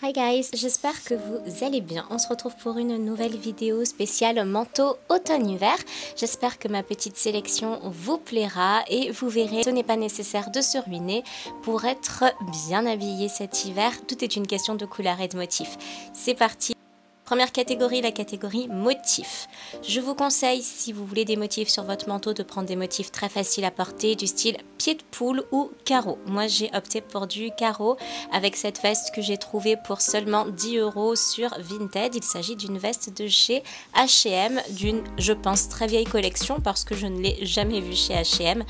Hi guys, j'espère que vous allez bien. On se retrouve pour une nouvelle vidéo spéciale manteau automne-hiver. J'espère que ma petite sélection vous plaira et vous verrez, ce n'est pas nécessaire de se ruiner pour être bien habillé cet hiver. Tout est une question de couleur et de motif. C'est parti. Première catégorie, la catégorie motifs. Je vous conseille, si vous voulez des motifs sur votre manteau, de prendre des motifs très faciles à porter, du style pied de poule ou carreau. Moi, j'ai opté pour du carreau avec cette veste que j'ai trouvée pour seulement 10 € sur Vinted. Il s'agit d'une veste de chez H&M, d'une, je pense, très vieille collection parce que je ne l'ai jamais vue chez H&M.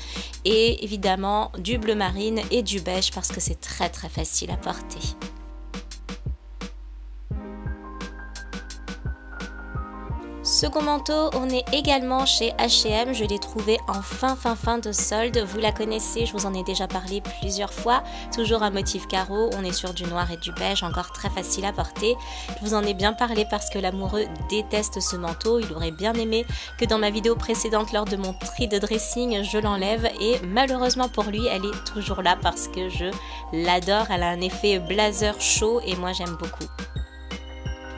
Et évidemment, du bleu marine et du beige parce que c'est très facile à porter. Second manteau, on est également chez H&M, je l'ai trouvé en fin de solde, vous la connaissez, je vous en ai déjà parlé plusieurs fois, toujours un motif carreau, on est sur du noir et du beige, encore très facile à porter. Je vous en ai bien parlé parce que l'amoureux déteste ce manteau, il aurait bien aimé que dans ma vidéo précédente lors de mon tri de dressing, je l'enlève et malheureusement pour lui, elle est toujours là parce que je l'adore, elle a un effet blazer chaud et moi j'aime beaucoup.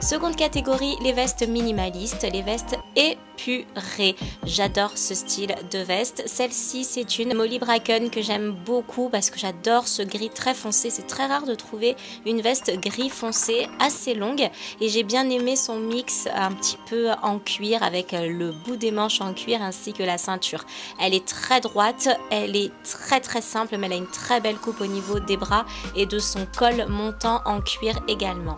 Seconde catégorie, les vestes minimalistes, les vestes épurées. J'adore ce style de veste. Celle-ci, c'est une Molly Bracken que j'aime beaucoup parce que j'adore ce gris très foncé. C'est très rare de trouver une veste gris foncé assez longue et j'ai bien aimé son mix un petit peu en cuir avec le bout des manches en cuir ainsi que la ceinture. Elle est très droite, elle est très simple mais elle a une très belle coupe au niveau des bras et de son col montant en cuir également.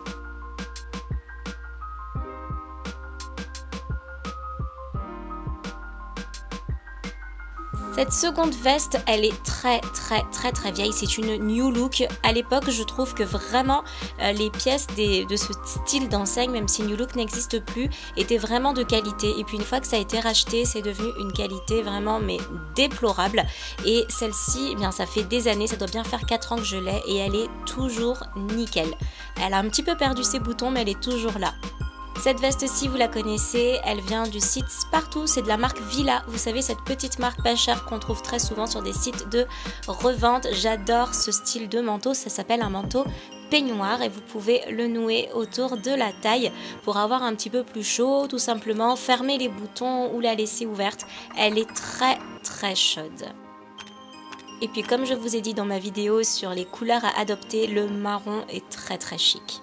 Cette seconde veste, elle est très vieille, c'est une New Look. À l'époque, je trouve que vraiment les pièces de ce style d'enseigne, même si New Look n'existe plus, étaient vraiment de qualité. Et puis une fois que ça a été racheté, c'est devenu une qualité vraiment mais déplorable. Et celle-ci, eh bien ça fait des années, ça doit bien faire 4 ans que je l'ai et elle est toujours nickel. Elle a un petit peu perdu ses boutons, mais elle est toujours là. Cette veste-ci, vous la connaissez, elle vient du site Spartoo, c'est de la marque Villa. Vous savez, cette petite marque pas chère qu'on trouve très souvent sur des sites de revente. J'adore ce style de manteau, ça s'appelle un manteau peignoir et vous pouvez le nouer autour de la taille pour avoir un petit peu plus chaud, tout simplement fermer les boutons ou la laisser ouverte. Elle est très chaude. Et puis comme je vous ai dit dans ma vidéo sur les couleurs à adopter, le marron est très chic.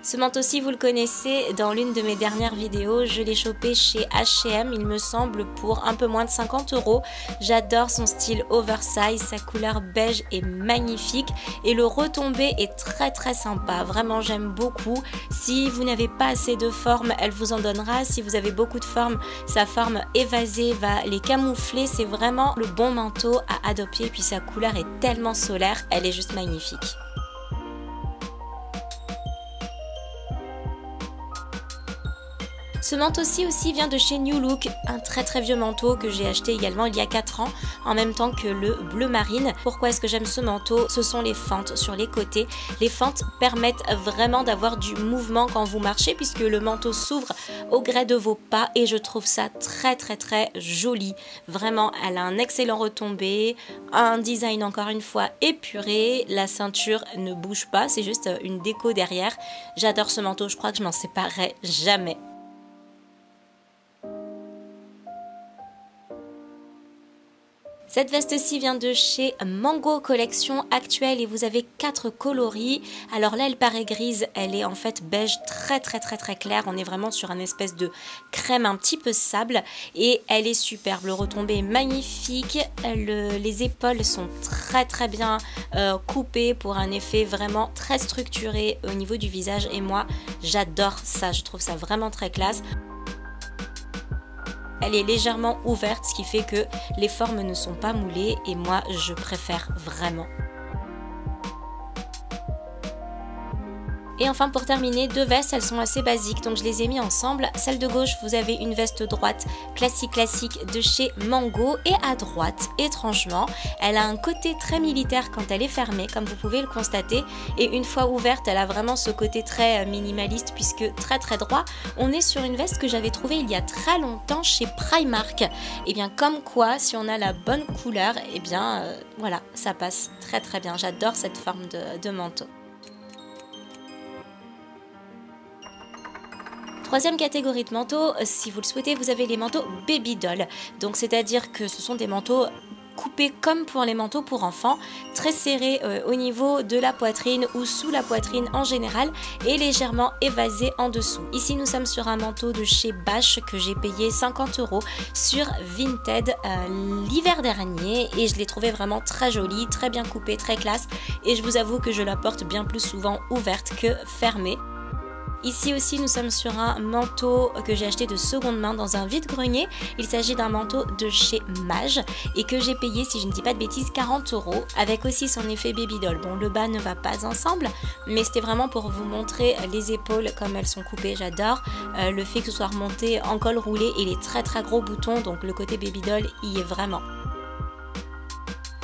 Ce manteau-ci, vous le connaissez, dans l'une de mes dernières vidéos, je l'ai chopé chez H&M, il me semble, pour un peu moins de 50 €. J'adore son style oversize, sa couleur beige est magnifique et le retombé est très sympa. Vraiment, j'aime beaucoup. Si vous n'avez pas assez de forme, elle vous en donnera. Si vous avez beaucoup de forme, sa forme évasée va les camoufler. C'est vraiment le bon manteau à adopter. Et puis sa couleur est tellement solaire, elle est juste magnifique. Ce manteau-ci aussi vient de chez New Look, un très vieux manteau que j'ai acheté également il y a 4 ans, en même temps que le bleu marine. Pourquoi est-ce que j'aime ce manteau? Ce sont les fentes sur les côtés. Les fentes permettent vraiment d'avoir du mouvement quand vous marchez puisque le manteau s'ouvre au gré de vos pas et je trouve ça très joli. Vraiment, elle a un excellent retombé, un design encore une fois épuré, la ceinture ne bouge pas, c'est juste une déco derrière. J'adore ce manteau, je crois que je m'en séparerai jamais. Cette veste-ci vient de chez Mango collection actuelle et vous avez 4 coloris. Alors là, elle paraît grise, elle est en fait beige très claire. On est vraiment sur un espèce de crème un petit peu sable et elle est superbe. Le retombé est magnifique. Les épaules sont très bien coupées pour un effet vraiment très structuré au niveau du visage et moi, j'adore ça. Je trouve ça vraiment très classe. Elle est légèrement ouverte, ce qui fait que les formes ne sont pas moulées et moi je préfère vraiment. Et enfin pour terminer, deux vestes, elles sont assez basiques donc je les ai mis ensemble. Celle de gauche, vous avez une veste droite classique de chez Mango et à droite, étrangement, elle a un côté très militaire quand elle est fermée comme vous pouvez le constater et une fois ouverte, elle a vraiment ce côté très minimaliste puisque très droit. On est sur une veste que j'avais trouvée il y a très longtemps chez Primark. Et bien comme quoi, si on a la bonne couleur, et bien voilà, ça passe très bien. J'adore cette forme de manteau. Troisième catégorie de manteaux, si vous le souhaitez, vous avez les manteaux baby doll. Donc c'est-à-dire que ce sont des manteaux coupés comme pour les manteaux pour enfants, très serrés au niveau de la poitrine ou sous la poitrine en général et légèrement évasés en dessous. Ici nous sommes sur un manteau de chez Bash que j'ai payé 50 € sur Vinted l'hiver dernier et je l'ai trouvé vraiment très joli, très bien coupé, très classe et je vous avoue que je la porte bien plus souvent ouverte que fermée. Ici aussi nous sommes sur un manteau que j'ai acheté de seconde main dans un vide-grenier. Il s'agit d'un manteau de chez Mage et que j'ai payé, si je ne dis pas de bêtises, 40 € avec aussi son effet baby doll. Bon, le bas ne va pas ensemble mais c'était vraiment pour vous montrer les épaules comme elles sont coupées, j'adore. Le fait que ce soit remonté en col roulé et les très très gros boutons, donc le côté baby doll y est vraiment.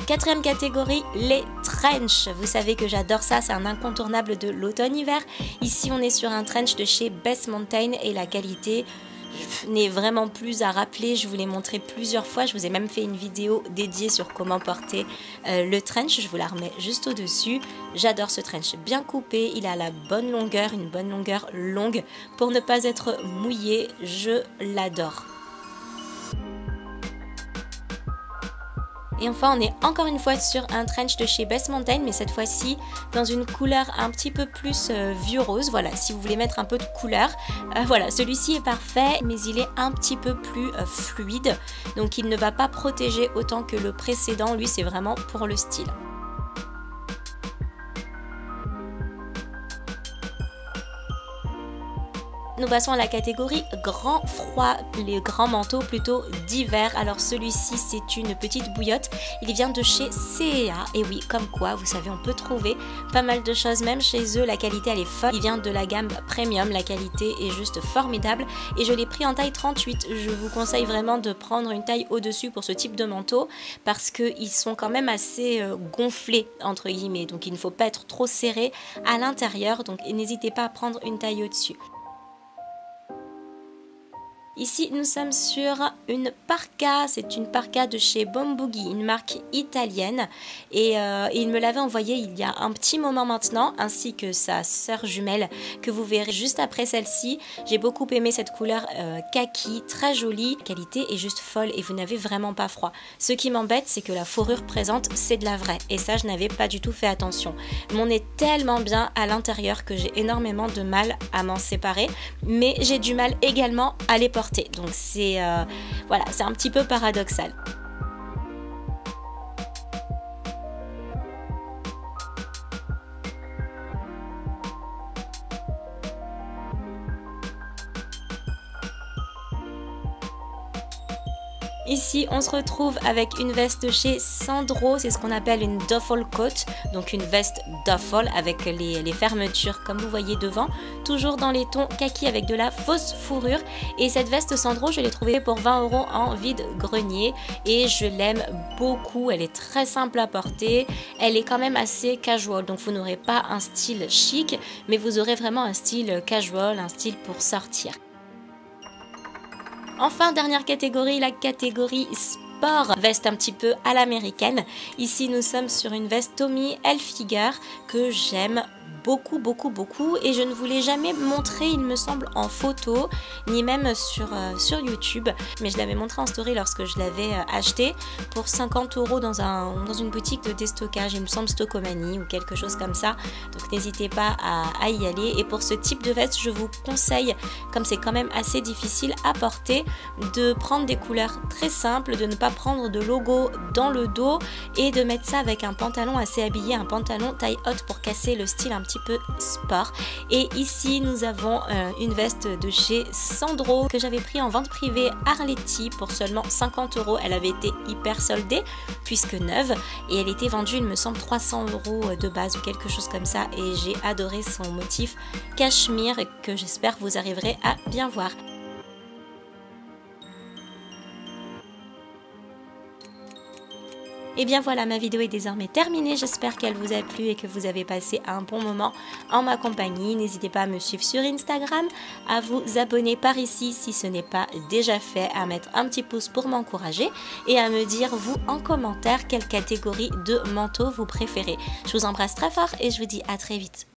Quatrième catégorie, les trench. Vous savez que j'adore ça, c'est un incontournable de l'automne-hiver. Ici, on est sur un trench de chez Best Mountain et la qualité n'est vraiment plus à rappeler. Je vous l'ai montré plusieurs fois. Je vous ai même fait une vidéo dédiée sur comment porter le trench. Je vous la remets juste au-dessus. J'adore ce trench bien coupé. Il a la bonne longueur, une bonne longueur longue pour ne pas être mouillé. Je l'adore. Et enfin, on est encore une fois sur un trench de chez Best Mountain, mais cette fois-ci dans une couleur un petit peu plus vieux rose. Voilà, si vous voulez mettre un peu de couleur, voilà, celui-ci est parfait, mais il est un petit peu plus fluide, donc il ne va pas protéger autant que le précédent. Lui, c'est vraiment pour le style. Nous passons à la catégorie grand froid, les grands manteaux plutôt d'hiver. Alors celui-ci c'est une petite bouillotte, il vient de chez C&A et oui, comme quoi vous savez on peut trouver pas mal de choses même chez eux, la qualité elle est folle. Il vient de la gamme premium, la qualité est juste formidable et je l'ai pris en taille 38. Je vous conseille vraiment de prendre une taille au-dessus pour ce type de manteau parce qu'ils sont quand même assez gonflés entre guillemets, donc il ne faut pas être trop serré à l'intérieur, donc n'hésitez pas à prendre une taille au-dessus. Ici, nous sommes sur une parka, c'est une parka de chez Bomboogie, une marque italienne et il me l'avait envoyé il y a un petit moment maintenant, ainsi que sa sœur jumelle que vous verrez juste après celle-ci. J'ai beaucoup aimé cette couleur kaki, très jolie, la qualité est juste folle et vous n'avez vraiment pas froid. Ce qui m'embête, c'est que la fourrure présente, c'est de la vraie et ça, je n'avais pas du tout fait attention. Mais on est tellement bien à l'intérieur que j'ai énormément de mal à m'en séparer, mais j'ai du mal également à les porter. Donc c'est voilà, c'est un petit peu paradoxal. Ici, on se retrouve avec une veste chez Sandro, c'est ce qu'on appelle une duffel coat, donc une veste duffel avec les fermetures comme vous voyez devant, toujours dans les tons kaki avec de la fausse fourrure. Et cette veste Sandro, je l'ai trouvée pour 20 € en vide-grenier et je l'aime beaucoup, elle est très simple à porter, elle est quand même assez casual, donc vous n'aurez pas un style chic, mais vous aurez vraiment un style casual, un style pour sortir. Enfin, dernière catégorie, la catégorie sport, veste un petit peu à l'américaine. Ici, nous sommes sur une veste Tommy Hilfiger que j'aime beaucoup et je ne vous l'ai jamais montré il me semble en photo ni même sur YouTube, mais je l'avais montré en story lorsque je l'avais acheté pour 50 € dans une boutique de déstockage, il me semble Stockomanie ou quelque chose comme ça, donc n'hésitez pas à y aller. Et pour ce type de veste, je vous conseille, comme c'est quand même assez difficile à porter, de prendre des couleurs très simples, de ne pas prendre de logo dans le dos et de mettre ça avec un pantalon assez habillé, un pantalon taille haute pour casser le style un petit peu sport. Et ici nous avons une veste de chez Sandro que j'avais pris en vente privée Arletty pour seulement 50 €. Elle avait été hyper soldée puisque neuve et elle était vendue il me semble 300 € de base ou quelque chose comme ça, et j'ai adoré son motif cachemire que j'espère vous arriverez à bien voir. Et bien voilà, ma vidéo est désormais terminée, j'espère qu'elle vous a plu et que vous avez passé un bon moment en ma compagnie. N'hésitez pas à me suivre sur Instagram, à vous abonner par ici si ce n'est pas déjà fait, à mettre un petit pouce pour m'encourager et à me dire vous en commentaire quelle catégorie de manteau vous préférez. Je vous embrasse très fort et je vous dis à très vite.